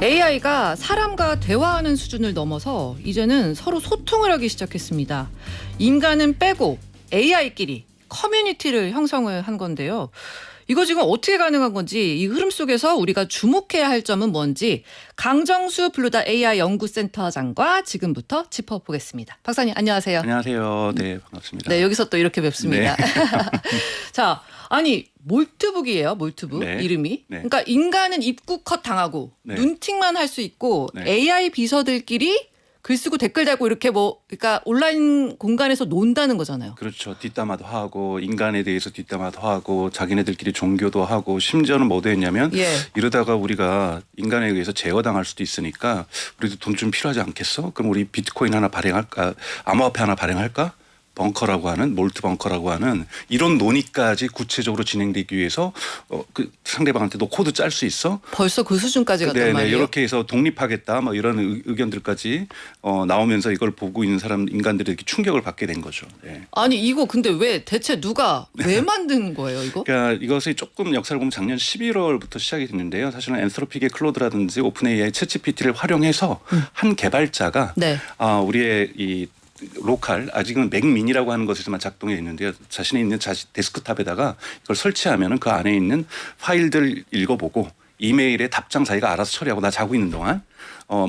AI가 사람과 대화하는 수준을 넘어서 이제는 서로 소통을 하기 시작했습니다. 인간은 빼고 AI끼리 커뮤니티를 형성을 한 건데요. 이거 지금 어떻게 가능한 건지, 이 흐름 속에서 우리가 주목해야 할 점은 뭔지 강정수 블루다 AI 연구센터장과 지금부터 짚어보겠습니다. 박사님 안녕하세요. 안녕하세요. 네, 반갑습니다. 네, 여기서 또 이렇게 뵙습니다. 네. 자, 아니 몰트북이에요. 몰트북 네. 이름이. 네. 그러니까 인간은 입구 컷 당하고 네. 눈팅만 할 수 있고 네. AI 비서들끼리 글 쓰고 댓글 달고 이렇게 그러니까 온라인 공간에서 논다는 거잖아요. 그렇죠. 뒷담화도 하고 인간에 대해서 뒷담화도 하고 자기네들끼리 종교도 하고 심지어는 뭐도 했냐면 예. 이러다가 우리가 인간에 의해서 제어당할 수도 있으니까 우리도 돈 좀 필요하지 않겠어? 그럼 우리 비트코인 하나 발행할까? 암호화폐 하나 발행할까? 벙커라고 하는 몰트 벙커라고 하는 이런 논의까지 구체적으로 진행되기 위해서 그 상대방한테 너 코드 짤 수 있어? 벌써 그 수준까지 갔단 네네, 말이에요. 이렇게 해서 독립하겠다 뭐 이런 의견들까지 나오면서 이걸 보고 있는 인간들이 이렇게 충격을 받게 된 거죠. 네. 아니 이거 근데 왜 대체 누가 왜 만든 거예요 이거? 그러니까 이것이 조금 역사를 보면 작년 11월부터 시작이 됐는데요. 사실은 엔트로픽의 클로드라든지 오픈 AI 챗GPT를 활용해서 한 개발자가 네. 우리의 이 로컬 아직은 맥미니라고 하는 것에서만 작동해 있는데요. 자신이 있는 데스크탑에다가 이걸 설치하면은 그 안에 있는 파일들 읽어보고 이메일에 답장 자기가 알아서 처리하고 나 자고 있는 동안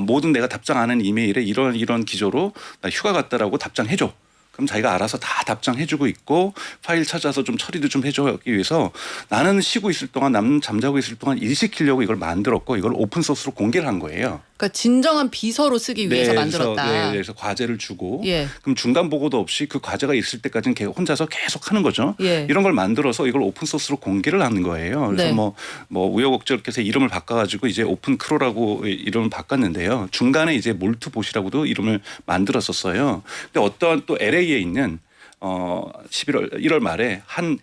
모든 내가 답장 안 한 이메일에 이런 기조로 나 휴가 갔다라고 답장해줘. 그럼 자기가 알아서 다 답장해주고 있고 파일 찾아서 좀 처리도 좀 해주기 위해서 나는 쉬고 있을 동안 남은 잠자고 있을 동안 일 시키려고 이걸 만들었고 이걸 오픈 소스로 공개를 한 거예요. 그러니까 진정한 비서로 쓰기 위해서 네, 만들었다. 그래서 과제를 주고 예. 그럼 중간 보고도 없이 그 과제가 있을 때까지는 혼자서 계속 하는 거죠. 예. 이런 걸 만들어서 이걸 오픈 소스로 공개를 하는 거예요. 그래서 네. 뭐 우여곡절 해서 이름을 바꿔가지고 이제 오픈 크로라고 이름을 바꿨는데요. 중간에 이제 몰트봇이라고도 이름을 만들었었어요. 근데 어떤 또 LA에 있는 1월 말에 한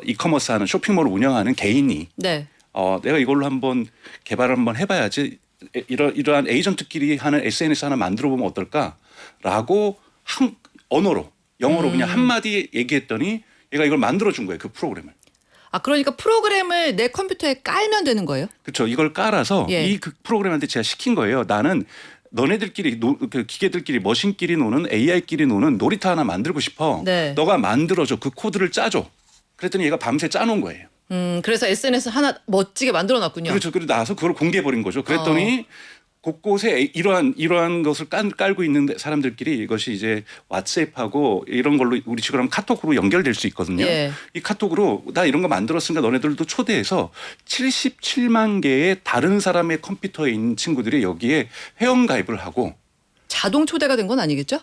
이커머스 하는 쇼핑몰을 운영하는 개인이 네. 내가 이걸로 한번 개발을 한번 해봐야지. 이러한 에이전트끼리 하는 SNS 하나 만들어 보면 어떨까라고 한 언어로 영어로 그냥 한마디 얘기했더니 얘가 이걸 만들어 준 거예요. 그 프로그램을. 아 그러니까 프로그램을 내 컴퓨터에 깔면 되는 거예요? 그렇죠. 이걸 깔아서 예. 이 그 프로그램한테 제가 시킨 거예요. 나는 너네들끼리 그 기계들끼리 머신끼리 노는 AI끼리 노는 놀이터 하나 만들고 싶어. 네. 너가 만들어줘. 그 코드를 짜줘. 그랬더니 얘가 밤새 짜놓은 거예요. 그래서 SNS 하나 멋지게 만들어 놨군요. 그렇죠. 그리고 나서 그걸 공개해 버린 거죠. 그랬더니 곳곳에 이러한 것을 깔고 있는 사람들끼리 이것이 이제 왓츠앱하고 이런 걸로 우리 지금 하면 카톡으로 연결될 수 있거든요. 예. 이 카톡으로 나 이런 거 만들었으니까 너네들도 초대해서 77만 개의 다른 사람의 컴퓨터에 있는 친구들이 여기에 회원 가입을 하고 자동 초대가 된 건 아니겠죠?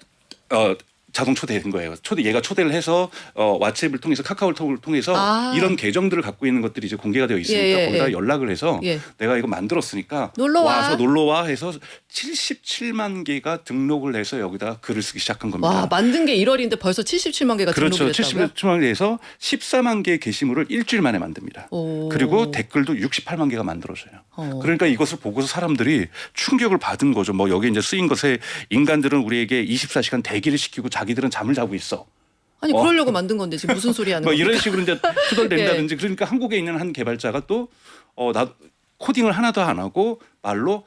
자동 초대된 거예요. 얘가 초대를 해서 왓츠앱을 통해서 카카오톡을 통해서 이런 계정들을 갖고 있는 것들이 이제 공개가 되어 있으니까 거기다 연락을 해서 내가 이거 만들었으니까 와서 놀러와 해서 77만 개가 등록을 해서 여기다 글을 쓰기 시작한 겁니다. 와 만든 게 1월인데 벌써 77만 개가 등록이 그렇죠. 됐다고요? 77만 개에서 14만 개의 게시물을 일주일 만에 만듭니다. 그리고 댓글도 68만 개가 만들어져요. 그러니까 이것을 보고서 사람들이 충격을 받은 거죠. 뭐 여기 이제 쓰인 것에 인간들은 우리에게 24시간 대기를 시키고 자기들은 잠을 자고 있어. 아니 그러려고 만든 건데 지금 무슨 소리 하는 뭐 겁니까? 이런 식으로 이제 투덜댄다든지 그러니까 한국에 있는 한 개발자가 또 나 코딩을 하나도 안 하고 말로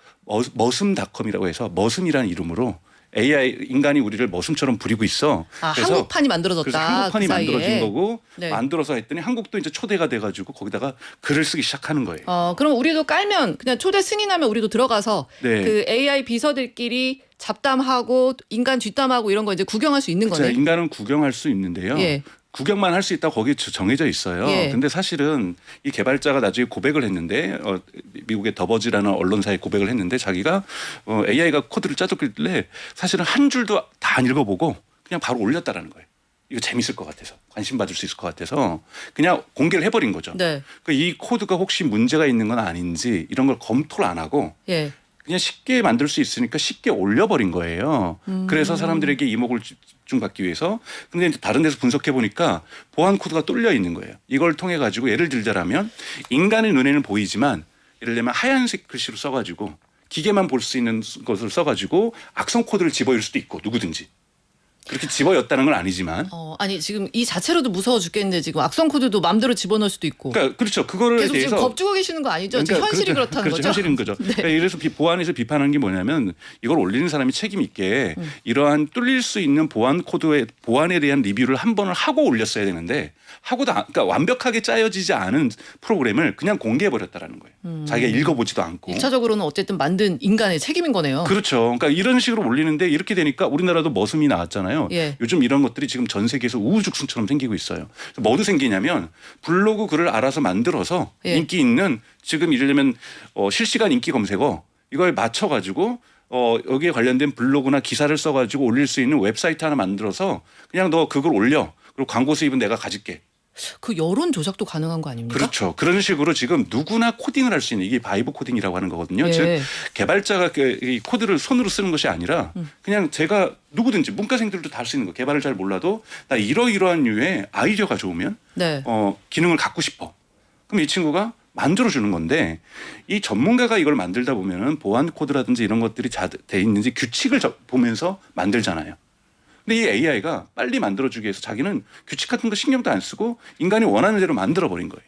머슴닷컴이라고 해서 머슴이라는 이름으로 AI 인간이 우리를 머슴처럼 부리고 있어. 그래서 한국판이 만들어졌다. 그래서 한국판이 그 사이에. 만들어진 거고 네. 만들어서 했더니 한국도 이제 초대가 돼가지고 거기다가 글을 쓰기 시작하는 거예요. 그럼 우리도 깔면 그냥 초대 승인하면 우리도 들어가서 네. 그 AI 비서들끼리 잡담하고 인간 뒷담하고 이런 거 이제 구경할 수 있는 그렇죠. 거네. 인간은 구경할 수 있는데요. 예. 구경만 할 수 있다고 거기에 정해져 있어요. 예. 근데 사실은 이 개발자가 나중에 고백을 했는데 미국의 더버지라는 언론사에 고백을 했는데 자기가 AI가 코드를 짜줬길래 사실은 한 줄도 다 안 읽어보고 그냥 바로 올렸다라는 거예요. 이거 재밌을 것 같아서 관심 받을 수 있을 것 같아서 그냥 공개를 해버린 거죠. 네. 이 코드가 혹시 문제가 있는 건 아닌지 이런 걸 검토를 안 하고 예. 그냥 쉽게 만들 수 있으니까 쉽게 올려버린 거예요. 그래서 사람들에게 이목을 집중받기 위해서. 근데 이제 다른 데서 분석해 보니까 보안 코드가 뚫려 있는 거예요. 이걸 통해 가지고 예를 들자면 인간의 눈에는 보이지만 예를 들면 하얀색 글씨로 써가지고 기계만 볼 수 있는 것을 써가지고 악성 코드를 집어일 수도 있고 누구든지. 그렇게 집어였다는 건 아니지만. 아니 지금 이 자체로도 무서워 죽겠는데 지금 악성 코드도 마음대로 집어넣을 수도 있고. 그러니까 그렇죠. 그거를 계속 대해서 지금 겁주고 계시는 거 아니죠? 지금 현실이 그렇다는 그렇죠. 거죠. 현실인 거죠. 네. 그러니까 이래서 보안에서 비판하는 게 뭐냐면 이걸 올리는 사람이 책임 있게 이러한 뚫릴 수 있는 보안에 대한 리뷰를 한 번을 하고 올렸어야 되는데 그러니까 완벽하게 짜여지지 않은 프로그램을 그냥 공개해 버렸다라는 거예요. 자기가 읽어보지도 않고. 1차적으로는 어쨌든 만든 인간의 책임인 거네요. 그렇죠. 그러니까 이런 식으로 올리는데 이렇게 되니까 우리나라도 머슴이 나왔잖아요. 예. 요즘 이런 것들이 지금 전 세계에서 우후죽순처럼 생기고 있어요. 뭐도 생기냐면 블로그 글을 알아서 만들어서 예. 인기 있는 지금 이르려면 실시간 인기 검색어 이걸 맞춰가지고 여기에 관련된 블로그나 기사를 써가지고 올릴 수 있는 웹사이트 하나 만들어서 그냥 너 그걸 올려. 그리고 광고 수입은 내가 가질게. 그 여론 조작도 가능한 거 아닙니까? 그렇죠. 그런 식으로 지금 누구나 코딩을 할 수 있는 이게 바이브 코딩이라고 하는 거거든요. 예. 즉 개발자가 이 코드를 손으로 쓰는 것이 아니라 그냥 제가 누구든지 문과생들도 다 할 수 있는 거. 개발을 잘 몰라도 나 이러이러한 류의 아이디어가 좋으면 네. 기능을 갖고 싶어. 그럼 이 친구가 만들어주는 건데 이 전문가가 이걸 만들다 보면은 보안 코드라든지 이런 것들이 돼 있는지 규칙을 보면서 만들잖아요. 근데 이 AI가 빨리 만들어주기 위해서 자기는 규칙 같은 거 신경도 안 쓰고 인간이 원하는 대로 만들어버린 거예요.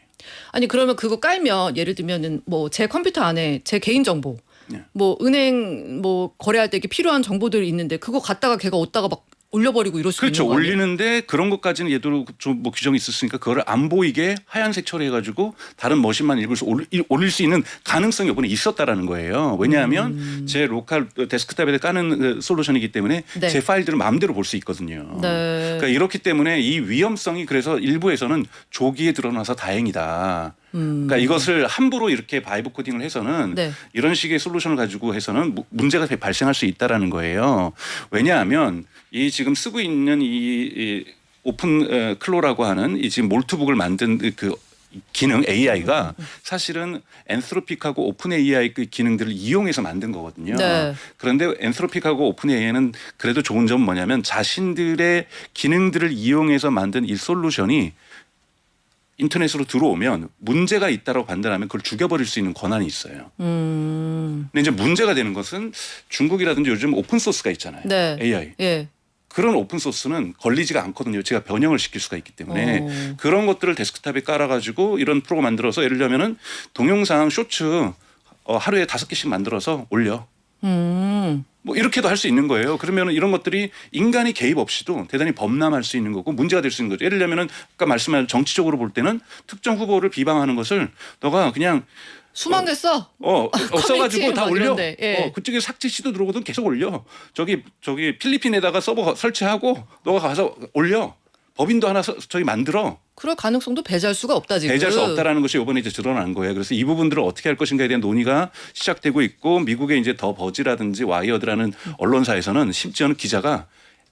아니 그러면 그거 깔면 예를 들면은 뭐 제 컴퓨터 안에 제 개인 정보, 네. 뭐 은행 뭐 거래할 때 이렇게 필요한 정보들이 있는데 그거 갖다가 걔가 얻다가 막 올려버리고 이럴 수 그렇죠. 있는 거 아니에요? 올리는데 그런 것까지는 얘도 좀 뭐 규정이 있었으니까 그거를 안 보이게 하얀색 처리해가지고 다른 머신만 읽을 수 올릴 수 있는 가능성이 이번에 있었다라는 거예요. 왜냐하면 제 로컬 데스크탑에 까는 그 솔루션이기 때문에 네. 제 파일들을 마음대로 볼 수 있거든요. 네. 그러니까 이렇기 때문에 이 위험성이 그래서 일부에서는 조기에 드러나서 다행이다. 그러니까 이것을 함부로 이렇게 바이브 코딩을 해서는 네. 이런 식의 솔루션을 가지고 해서는 문제가 발생할 수 있다라는 거예요. 왜냐하면 이 지금 쓰고 있는 이 오픈 클로라고 하는 이 지금 몰트북을 만든 그 기능 AI가 사실은 엔트로픽하고 오픈 AI 그 기능들을 이용해서 만든 거거든요. 네. 그런데 엔트로픽하고 오픈 AI는 그래도 좋은 점은 뭐냐면 자신들의 기능들을 이용해서 만든 이 솔루션이 인터넷으로 들어오면 문제가 있다고 판단하면 그걸 죽여버릴 수 있는 권한이 있어요. 근데 이제 문제가 되는 것은 중국이라든지 요즘 오픈 소스가 있잖아요. 네. AI. 예. 그런 오픈 소스는 걸리지가 않거든요. 제가 변형을 시킬 수가 있기 때문에 그런 것들을 데스크탑에 깔아가지고 이런 프로그램 만들어서 예를 들면은 동영상 쇼츠 하루에 5개씩 만들어서 올려. 뭐 이렇게도 할 수 있는 거예요. 그러면 이런 것들이 인간이 개입 없이도 대단히 범람할 수 있는 거고 문제가 될 수 있는 거죠. 예를 들면은 아까 말씀하신 정치적으로 볼 때는 특정 후보를 비방하는 것을 너가 그냥 수만 개 써. 써가지고 다 막 올려. 이런데, 예. 그쪽에 삭제 시도 들어오거든 계속 올려. 저기 필리핀에다가 서버 설치하고 너가 가서 올려. 법인도 하나 저기 만들어. 그럴 가능성도 배제할 수가 없다 지금. 배제할 수 없다라는 것이 이번에 이제 드러난 거예요. 그래서 이 부분들을 어떻게 할 것인가에 대한 논의가 시작되고 있고 미국의 이제 더 버지라든지 와이어드라는 언론사에서는 심지어는 기자가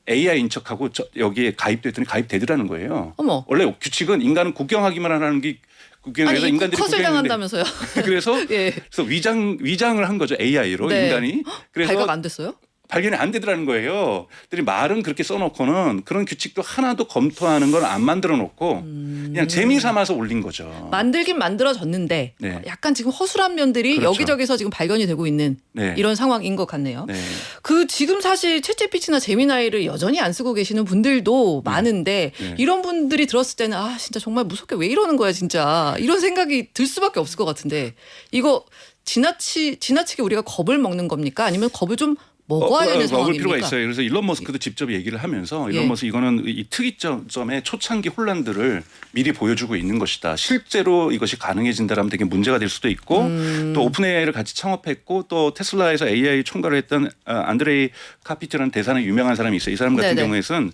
AI인 척하고 여기에 가입됐더니 가입되더라는 거예요. 어머. 원래 규칙은 인간은 구경하기만 하는 게 구경해서 아니 인간들이 컷을 구경했는데 당한다면서요? 그래서 예. 그래서 위장을 한 거죠 AI로 네. 인간이. 그래서 발각 안 됐어요? 발견이 안 되더라는 거예요. 그들이 말은 그렇게 써놓고는 그런 규칙도 하나도 검토하는 건 안 만들어 놓고 그냥 재미 삼아서 올린 거죠. 만들긴 만들어졌는데 네. 약간 지금 허술한 면들이 그렇죠. 여기저기서 지금 발견이 되고 있는 네. 이런 상황인 것 같네요. 네. 그 지금 사실 챗GPT나 제미나이를 여전히 안 쓰고 계시는 분들도 많은데 네. 이런 분들이 들었을 때는 아 진짜 정말 무섭게 왜 이러는 거야 진짜 이런 생각이 들 수밖에 없을 것 같은데 이거 지나치게 우리가 겁을 먹는 겁니까? 아니면 겁을 좀 먹어야 되는 먹을 상황입니까? 필요가 있어요. 그래서 일론 머스크도 직접 얘기를 하면서 예. 일론 머스크 이거는 이 특이점의 초창기 혼란들을 미리 보여주고 있는 것이다. 실제로 이것이 가능해진다라면 되게 문제가 될 수도 있고 또 오픈 AI를 같이 창업했고 또 테슬라에서 AI 총괄을 했던 안드레이 카피트라는 대단히 유명한 사람이 있어요. 이 사람 같은 네네. 경우에는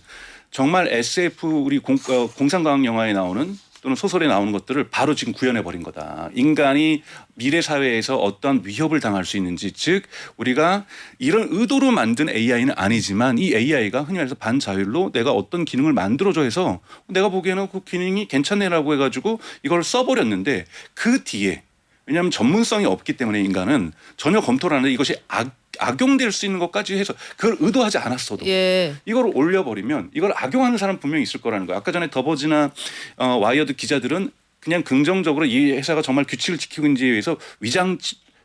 정말 SF 우리 공상과학 영화에 나오는 또는 소설에 나오는 것들을 바로 지금 구현해 버린 거다. 인간이 미래 사회에서 어떤 위협을 당할 수 있는지, 즉 우리가 이런 의도로 만든 AI는 아니지만 이 AI가 흔히 말해서 반자율로 내가 어떤 기능을 만들어줘 해서 내가 보기에는 그 기능이 괜찮네라고 해가지고 이걸 써버렸는데 그 뒤에 왜냐하면 전문성이 없기 때문에 인간은 전혀 검토를 안 하는데 이것이 악용될 수 있는 것까지 해서 그걸 의도하지 않았어도 예. 이걸 올려버리면 이걸 악용하는 사람 분명히 있을 거라는 거예요. 아까 전에 더버지나 와이어드 기자들은 그냥 긍정적으로 이 회사가 정말 규칙을 지키고 있는지에 의해서 위장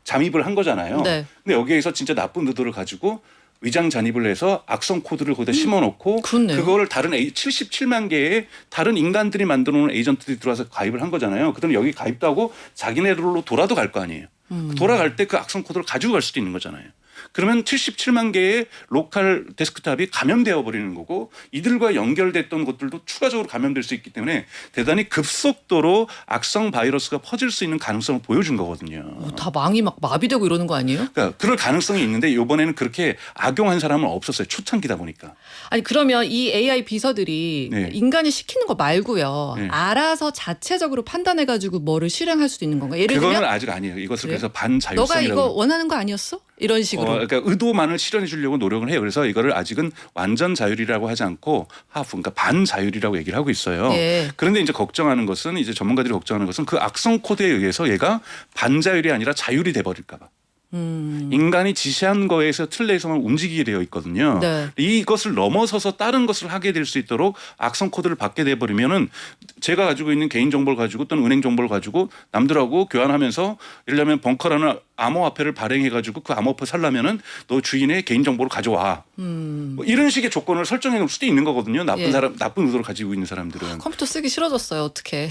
잠입을 한 거잖아요. 네. 근데 여기에서 진짜 나쁜 의도를 가지고 위장 잔입을 해서 악성 코드를 거기다 심어놓고 그렇네요. 그거를 다른 77만 개의 다른 인간들이 만들어놓은 에이전트들이 들어와서 가입을 한 거잖아요. 그다음에 여기 가입도 하고 자기네들로 돌아도 갈 거 아니에요. 돌아갈 때 그 악성 코드를 가지고 갈 수도 있는 거잖아요. 그러면 77만 개의 로컬 데스크탑이 감염되어 버리는 거고 이들과 연결됐던 것들도 추가적으로 감염될 수 있기 때문에 대단히 급속도로 악성 바이러스가 퍼질 수 있는 가능성을 보여준 거거든요. 다 망이 막 마비되고 이러는 거 아니에요? 그러니까 그럴 가능성이 있는데 이번에는 그렇게 악용한 사람은 없었어요. 초창기다 보니까. 아니 그러면 이 AI 비서들이 네. 인간이 시키는 거 말고요. 네. 알아서 자체적으로 판단해가지고 뭐를 실행할 수도 있는 건가요? 예를 그거는 들면 아직 아니에요. 이것을 그래요? 그래서 너가 반자율성이라고. 이거 원하는 거 아니었어? 이런 식으로. 그러니까 의도만을 실현해 주려고 노력을 해요. 그래서 이거를 아직은 완전 자율이라고 하지 않고 하프, 그러니까 반자율이라고 얘기를 하고 있어요. 예. 그런데 이제 걱정하는 것은 이제 전문가들이 걱정하는 것은 그 악성 코드에 의해서 얘가 반자율이 아니라 자율이 돼 버릴까 봐. 인간이 지시한 거에서 틀 내에서만 움직이게 되어 있거든요. 네. 이것을 넘어서서 다른 것을 하게 될 수 있도록 악성 코드를 받게 돼 버리면은 제가 가지고 있는 개인 정보를 가지고 또는 은행 정보를 가지고 남들하고 교환하면서 예를 들면 벙커라는 암호화폐를 발행해 가지고 그 암호화폐 살려면은 너 주인의 개인 정보를 가져와. 뭐 이런 식의 조건을 설정해 놓을 수도 있는 거거든요. 나쁜 예. 사람, 나쁜 의도를 가지고 있는 사람들은. 컴퓨터 쓰기 싫어졌어요. 어떡해.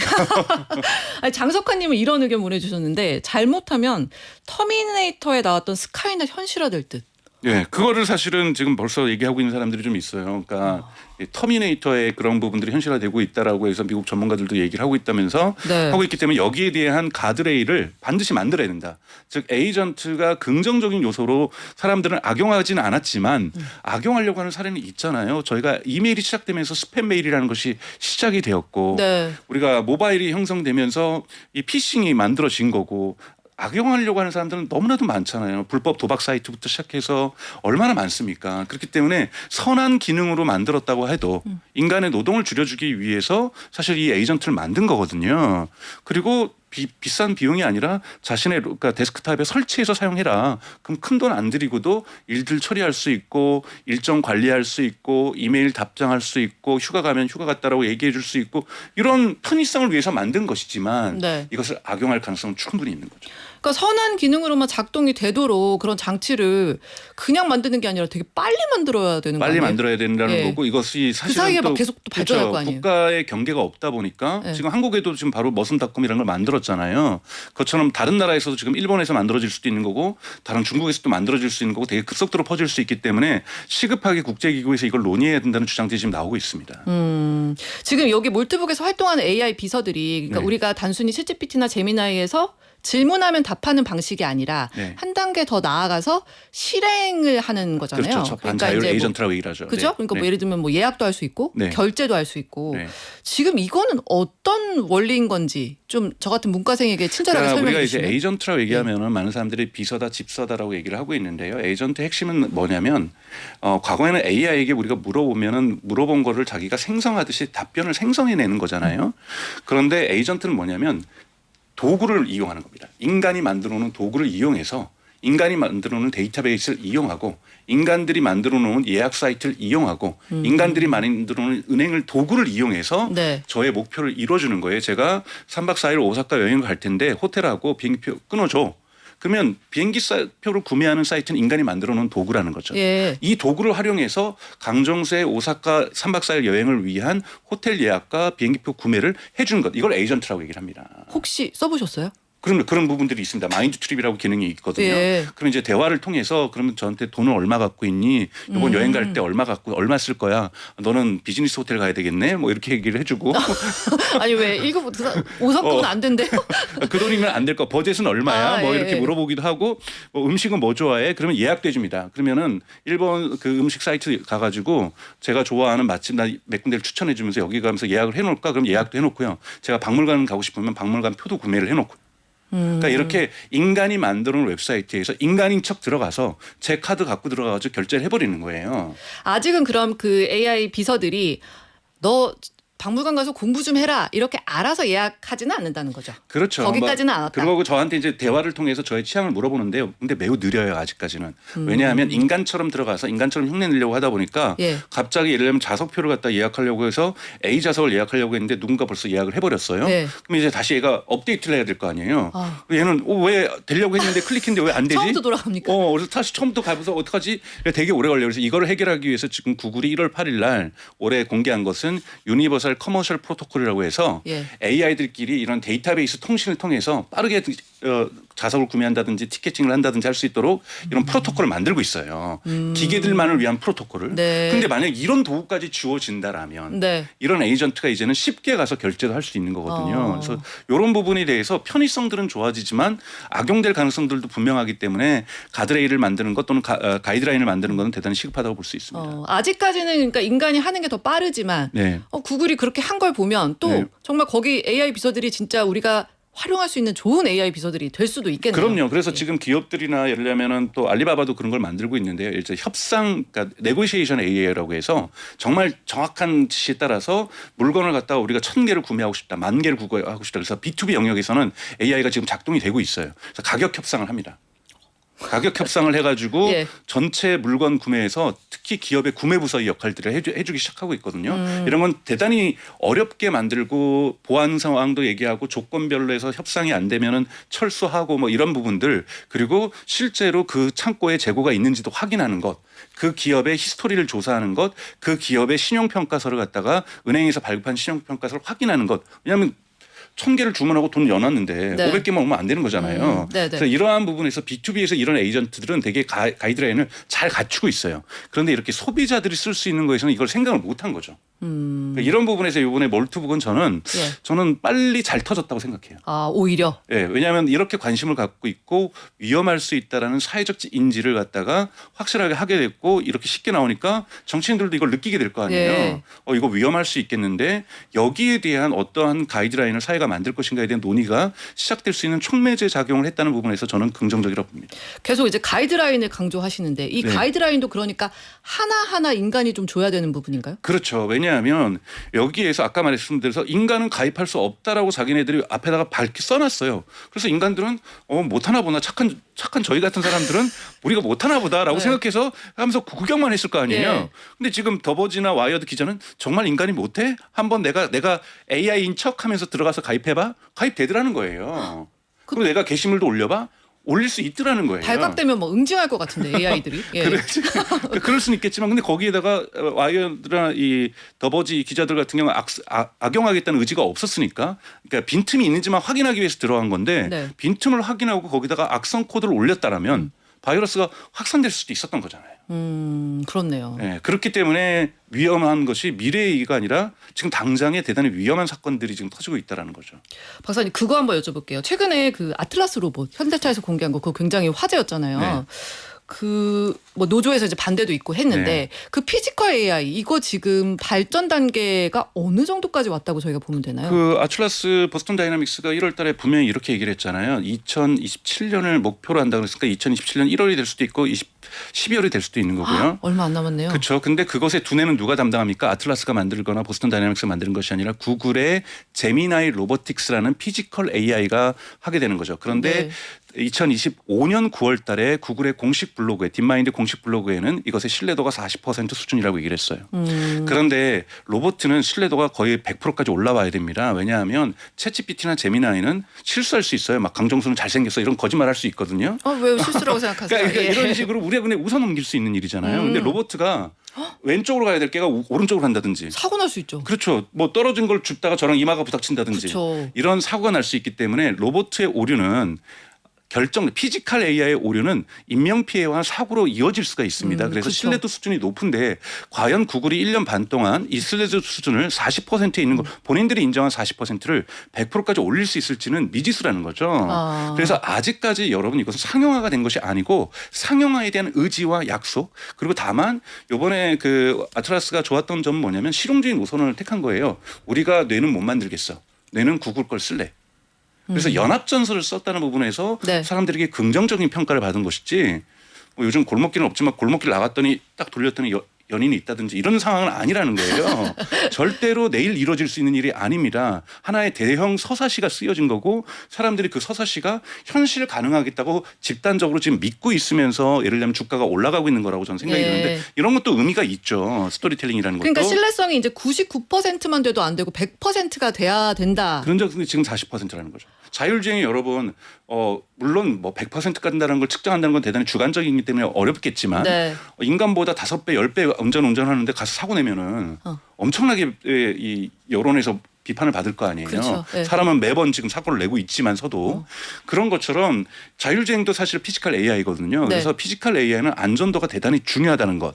아니, 장석환님은 이런 의견 보내주셨는데 잘못하면 터미네이터에 나왔던 스카이넷 현실화될 듯. 예, 그거를 사실은 지금 벌써 얘기하고 있는 사람들이 좀 있어요. 그러니까 이 터미네이터의 그런 부분들이 현실화되고 있다라고 해서 미국 전문가들도 얘기를 하고 있다면서 네. 하고 있기 때문에 여기에 대한 가드레일을 반드시 만들어야 된다. 즉 에이전트가 긍정적인 요소로 사람들은 악용하지는 않았지만 악용하려고 하는 사례는 있잖아요. 저희가 이메일이 시작되면서 스팸 메일이라는 것이 시작이 되었고 네. 우리가 모바일이 형성되면서 이 피싱이 만들어진 거고 악용하려고 하는 사람들은 너무나도 많잖아요. 불법 도박 사이트부터 시작해서 얼마나 많습니까? 그렇기 때문에 선한 기능으로 만들었다고 해도 인간의 노동을 줄여주기 위해서 사실 이 에이전트를 만든 거거든요. 그리고 비싼 비용이 아니라 자신의 그러니까 데스크탑에 설치해서 사용해라. 그럼 큰 돈 안 들이고도 일들 처리할 수 있고 일정 관리할 수 있고 이메일 답장할 수 있고 휴가 가면 휴가 갔다라고 얘기해 줄 수 있고 이런 편의성을 위해서 만든 것이지만 네. 이것을 악용할 가능성은 충분히 있는 거죠. 그러니까 선한 기능으로만 작동이 되도록 그런 장치를 그냥 만드는 게 아니라 되게 빨리 만들어야 되는 거 빨리 아니에요? 만들어야 된다는 예. 거고 이것이 그 사실은 사이에 또 막 계속 또 발전할 거 아니에요? 국가의 경계가 없다 보니까 예. 지금 한국에도 지금 바로 머슴닷컴이라는 걸 만들었잖아요. 그것처럼 다른 나라에서도 지금 일본에서 만들어질 수도 있는 거고 다른 중국에서도 만들어질 수 있는 거고 되게 급속도로 퍼질 수 있기 때문에 시급하게 국제기구에서 이걸 논의해야 된다는 주장들이 지금 나오고 있습니다. 지금 여기 몰트북에서 활동하는 AI 비서들이 그러니까 네. 우리가 단순히 챗GPT나 제미나이에서 질문하면 답하는 방식이 아니라 네. 한 단계 더 나아가서 실행을 하는 거잖아요. 그렇죠. 반자율 이제 에이전트라고 얘기를 하죠. 그죠? 네. 그러니까 네. 뭐 예를 들면 뭐 예약도 할 수 있고 네. 결제도 할 수 있고 네. 지금 이거는 어떤 원리인 건지 좀 저 같은 문과생에게 친절하게 그러니까 우리가 설명해 이제 주시면. 에이전트라고 얘기하면은 많은 사람들이 비서다 집서다라고 얘기를 하고 있는데요. 에이전트 핵심은 뭐냐면 과거에는 AI에게 우리가 물어본 거를 자기가 생성하듯이 답변을 생성해내는 거잖아요. 그런데 에이전트는 뭐냐면 도구를 이용하는 겁니다. 인간이 만들어 놓은 도구를 이용해서 인간이 만들어 놓은 데이터베이스를 이용하고 인간들이 만들어 놓은 예약 사이트를 이용하고 인간들이 만들어 놓은 은행을 도구를 이용해서 네. 저의 목표를 이뤄주는 거예요. 제가 3박 4일 오사카 여행을 갈 텐데 호텔하고 비행기표 끊어줘. 그러면 비행기 표를 구매하는 사이트는 인간이 만들어 놓은 도구라는 거죠. 예. 이 도구를 활용해서 강정수의 오사카 3박 4일 여행을 위한 호텔 예약과 비행기표 구매를 해주는 것. 이걸 에이전트라고 얘기를 합니다. 혹시 써보셨어요? 그런 부분들이 있습니다. 마인드 트립이라고 기능이 있거든요. 예. 그럼 이제 대화를 통해서 그러면 저한테 돈을 얼마 갖고 있니? 이번 여행 갈 때 얼마 쓸 거야? 너는 비즈니스 호텔 가야 되겠네? 뭐 이렇게 얘기를 해주고 아니 왜 1급 5성급은 안 된대요? 그 돈이면 안 될 거. 버젯은 얼마야? 아, 뭐 예, 이렇게 예. 물어보기도 하고 뭐 음식은 뭐 좋아해? 그러면 예약돼 줍니다. 그러면은 일본 그 음식 사이트 가가지고 제가 좋아하는 맛집 나 몇 군데를 추천해 주면서 여기 가면서 예약을 해놓을까? 그럼 예약도 해놓고요. 제가 박물관 가고 싶으면 박물관 표도 구매를 해놓고. 그러니까 이렇게 인간이 만들어 놓은 웹사이트에서 인간인 척 들어가서 제 카드 갖고 들어가서 결제를 해버리는 거예요. 아직은 그럼 그 AI 비서들이 너 박물관 가서 공부 좀 해라 이렇게 알아서 예약하지는 않는다는 거죠. 그렇죠. 거기까지는 않았다. 그리고 저한테 이제 대화를 통해서 저의 취향을 물어보는데요. 근데 매우 느려요 아직까지는. 왜냐하면 인간처럼 들어가서 인간처럼 흉내 내려고 하다 보니까 예. 갑자기 예를 들면 좌석표를 갖다 예약하려고 해서 A 좌석을 예약하려고 했는데 누군가 벌써 예약을 해버렸어요. 네. 그럼 이제 다시 얘가 업데이트를 해야 될 거 아니에요. 아. 얘는 왜 되려고 했는데 클릭했는데 왜 안 되지? 처음부터 돌아갑니까? 그래서 다시 처음부터 가면서 어떡하지? 되게 오래 걸려요. 그래서 이거를 해결하기 위해서 지금 구글이 1월 8일 날 올해 공개한 것은 유니버설 커머셜 프로토콜이라고 해서 예. AI들끼리 이런 데이터베이스 통신을 통해서 빠르게 좌석을 구매한다든지 티켓팅을 한다든지 할 수 있도록 이런 프로토콜을 만들고 있어요. 기계들만을 위한 프로토콜을. 네. 근데 만약 이런 도구까지 주어진다라면 네. 이런 에이전트가 이제는 쉽게 가서 결제도 할 수 있는 거거든요. 어. 그래서 이런 부분에 대해서 편의성들은 좋아지지만 악용될 가능성들도 분명하기 때문에 가드레일을 만드는 것 또는 가이드라인을 만드는 것은 대단히 시급하다고 볼 수 있습니다. 아직까지는 그러니까 인간이 하는 게 더 빠르지만 네. 구글이 그렇게 한 걸 보면 또 네. 정말 거기 AI 비서들이 진짜 우리가 활용할 수 있는 좋은 AI 비서들이 될 수도 있겠네요. 그럼요. 그래서 예. 지금 기업들이나 예를 들면은 또 알리바바도 그런 걸 만들고 있는데요. 이제 협상, 그러니까 네고시에이션 AI라고 해서 정말 정확한 지시에 따라서 물건을 갖다가 우리가 1,000개를 구매하고 싶다, 10,000개를 구매하고 싶다. 그래서 B2B 영역에서는 AI가 지금 작동이 되고 있어요. 그래서 가격 협상을 합니다. 가격 협상을 해가지고 예. 전체 물건 구매에서 특히 기업의 구매 부서의 역할들을 해주기 시작하고 있거든요. 이런 건 대단히 어렵게 만들고 보안 상황도 얘기하고 조건별로 해서 협상이 안 되면은 철수하고 뭐 이런 부분들 그리고 실제로 그 창고에 재고가 있는지도 확인하는 것. 그 기업의 히스토리를 조사하는 것, 그 기업의 신용평가서를 갖다가 은행에서 발급한 신용평가서를 확인하는 것. 왜냐하면 1,000개를 주문하고 돈 내놨는데 네. 500개만 오면 안 되는 거잖아요. 네네. 그래서 이러한 부분에서 B2B에서 이런 에이전트들은 되게 가이드라인을 잘 갖추고 있어요. 그런데 이렇게 소비자들이 쓸 수 있는 거에서는 이걸 생각을 못한 거죠. 그러니까 이런 부분에서 이번에 몰트북은 저는 빨리 잘 터졌다고 생각해요. 아 오히려. 예, 왜냐하면 이렇게 관심을 갖고 있고 위험할 수 있다라는 사회적 인지를 갖다가 확실하게 하게 됐고 이렇게 쉽게 나오니까 정치인들도 이걸 느끼게 될 거 아니에요. 예. 이거 위험할 수 있겠는데 여기에 대한 어떠한 가이드라인을 사회가 만들 것인가에 대한 논의가 시작될 수 있는 촉매제 작용을 했다는 부분에서 저는 긍정적이라고 봅니다. 계속 이제 가이드라인을 강조하시는데 이 네. 가이드라인도 그러니까 하나하나 인간이 좀 줘야 되는 부분인가요? 그렇죠. 왜냐하면 여기에서 아까 말씀드려서 인간은 가입할 수 없다라고 자기네들이 앞에다가 밝게 써놨어요. 그래서 인간들은 못하나 보나 착한 저희 같은 사람들은 우리가 못하나 보다라고 네. 생각해서 하면서 구경만 했을 거 아니에요. 예. 근데 지금 더버지나 와이어드 기자는 정말 인간이 못해? 한번 내가 AI인 척하면서 들어가서 가입해봐? 가입되더라는 거예요. 그리고 내가 게시물도 올려봐? 올릴 수 있더라는 거예요. 발각되면 뭐 응징할 것 같은데 AI들이. 예. 그럴 수는 있겠지만 근데 거기에다가 와이어드나 이 더버지 기자들 같은 경우 악용하겠다는 의지가 없었으니까 그러니까 빈틈이 있는지만 확인하기 위해서 들어간 건데 네. 빈틈을 확인하고 거기다가 악성 코드를 올렸다라면 바이러스가 확산될 수도 있었던 거잖아요. 그렇네요. 네, 그렇기 때문에 위험한 것이 미래의 얘기가 아니라 지금 당장에 대단히 위험한 사건들이 지금 터지고 있다라는 거죠. 박사님 그거 한번 여쭤볼게요. 최근에 그 아틀라스 로봇 현대차에서 공개한 거 그거 굉장히 화제였잖아요. 네. 그 뭐 노조에서 이제 반대도 있고 했는데 네. 그 피지컬 AI 이거 지금 발전 단계가 어느 정도까지 왔다고 저희가 보면 되나요? 그 아틀라스 보스턴 다이나믹스가 1월 달에 분명히 이렇게 얘기를 했잖아요. 2027년을 목표로 한다고 했으니까 2027년 1월이 될 수도 있고 12월이 될 수도 있는 거고요. 얼마 안 남았네요. 그렇죠. 근데 그것의 두뇌는 누가 담당합니까? 아틀라스가 만들거나 보스턴 다이나믹스가 만드는 것이 아니라 구글의 제미나이 로보틱스라는 피지컬 AI가 하게 되는 거죠. 그런데 네. 2025년 9월 달에 구글의 공식 블로그에 딥마인드 공식 블로그에는 이것의 신뢰도가 40% 수준이라고 얘기를 했어요. 그런데 로봇은 신뢰도가 거의 100%까지 올라와야 됩니다. 왜냐하면 챗GPT나 제미나이는 실수할 수 있어요. 막 강정수는 잘생겼어 이런 거짓말 할 수 있거든요. 왜 실수라고 생각하세요? 그러니까 예. 이런 식으로 우리가 그냥 웃어 넘길 수 있는 일이잖아요. 근데 로봇가 왼쪽으로 가야 될 게가 오른쪽으로 한다든지. 사고 날 수 있죠. 그렇죠. 뭐 떨어진 걸 줍다가 저랑 이마가 부닥친다든지 그쵸. 이런 사고가 날 수 있기 때문에 로봇의 오류는 피지컬 AI의 오류는 인명 피해와 사고로 이어질 수가 있습니다. 그래서 그쵸. 신뢰도 수준이 높은데 과연 구글이 1년 반 동안 이 신뢰도 수준을 40%에 있는 거 본인들이 인정한 40%를 100%까지 올릴 수 있을지는 미지수라는 거죠. 그래서 아직까지 여러분 이것은 상용화가 된 것이 아니고 상용화에 대한 의지와 약속 그리고 다만 이번에 그 아틀라스가 좋았던 점은 뭐냐면 실용주의 노선을 택한 거예요. 우리가 뇌는 못 만들겠어. 뇌는 구글 걸 쓸래. 그래서 연합전선을 썼다는 부분에서 네. 사람들에게 긍정적인 평가를 받은 것이지 뭐 요즘 골목길은 없지만 골목길 나갔더니 딱 돌렸더니 연인이 있다든지 이런 상황은 아니라는 거예요. 절대로 내일 이루어질 수 있는 일이 아닙니다. 하나의 대형 서사시가 쓰여진 거고 사람들이 그 서사시가 현실 가능하겠다고 집단적으로 지금 믿고 있으면서 예를 들면 주가가 올라가고 있는 거라고 저는 생각이 예. 드는데 이런 것도 의미가 있죠. 스토리텔링이라는 것도. 그러니까 신뢰성이 이제 99%만 돼도 안 되고 100%가 돼야 된다. 그런 적은 지금 40%라는 거죠. 자율주행이 여러분 물론 뭐 100% 간다는 걸 측정한다는 건 대단히 주관적이기 때문에 어렵겠지만 네. 인간보다 5배, 10배 운전하는데 가서 사고 내면은 엄청나게 이 여론에서 비판을 받을 거 아니에요. 그렇죠. 네. 사람은 매번 지금 사고를 내고 있지만서도 그런 것처럼 자율주행도 사실 피지컬 AI거든요. 네. 그래서 피지컬 AI는 안전도가 대단히 중요하다는 것.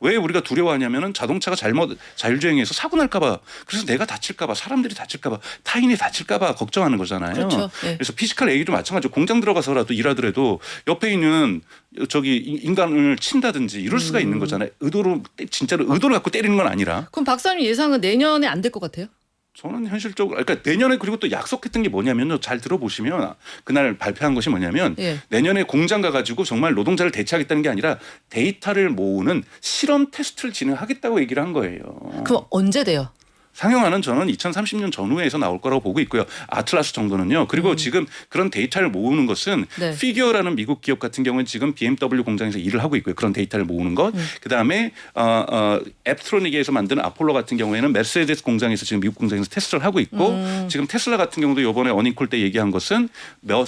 왜 우리가 두려워하냐면은 자동차가 잘못 자율주행해서 사고 날까봐 그래서 내가 다칠까봐 사람들이 다칠까봐 타인이 다칠까봐 걱정하는 거잖아요. 그렇죠. 네. 그래서 피지컬 AI도 마찬가지로 공장 들어가서라도 일하더라도 옆에 있는 저기 인간을 친다든지 이럴 수가 있는 거잖아요. 의도로 진짜로 의도를 갖고 때리는 건 아니라. 그럼 박사님 예상은 내년에 안 될 것 같아요? 저는 현실적으로 그러니까 내년에 그리고 또 약속했던 게 뭐냐면요. 잘 들어보시면 그날 발표한 것이 뭐냐면 예. 내년에 공장 가가지고 정말 노동자를 대체하겠다는 게 아니라 데이터를 모으는 실험 테스트를 진행하겠다고 얘기를 한 거예요. 그럼 언제 돼요? 상용화는 저는 2030년 전후에서 나올 거라고 보고 있고요. 아틀라스 정도는요. 그리고 지금 그런 데이터를 모으는 것은 네. 피규어라는 미국 기업 같은 경우는 지금 BMW 공장에서 일을 하고 있고요. 그런 데이터를 모으는 것. 그다음에 앱트로닉에서 만드는 아폴로 같은 경우에는 메르세데스 공장에서 지금 미국 공장에서 테스트를 하고 있고 지금 테슬라 같은 경우도 이번에 어닝콜 때 얘기한 것은 몇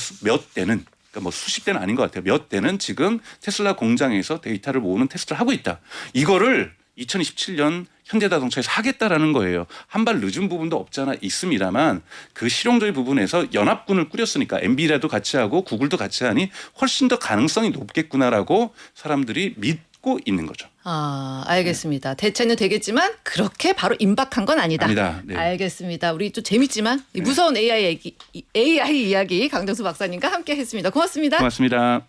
대는 그러니까 뭐 수십 대는 아닌 것 같아요. 몇 대는 지금 테슬라 공장에서 데이터를 모으는 테스트를 하고 있다. 이거를 2027년 현대자동차에서 하겠다라는 거예요. 한 발 늦은 부분도 없잖아 있습니다만 그 실용적인 부분에서 연합군을 꾸렸으니까 엔비디아도 같이 하고 구글도 같이 하니 훨씬 더 가능성이 높겠구나라고 사람들이 믿고 있는 거죠. 아, 알겠습니다. 대체는 되겠지만 그렇게 바로 임박한 건 아니다. 아니다. 네. 알겠습니다. 우리 좀 재밌지만 이 무서운 AI 이야기 강정수 박사님과 함께 했습니다. 고맙습니다. 고맙습니다.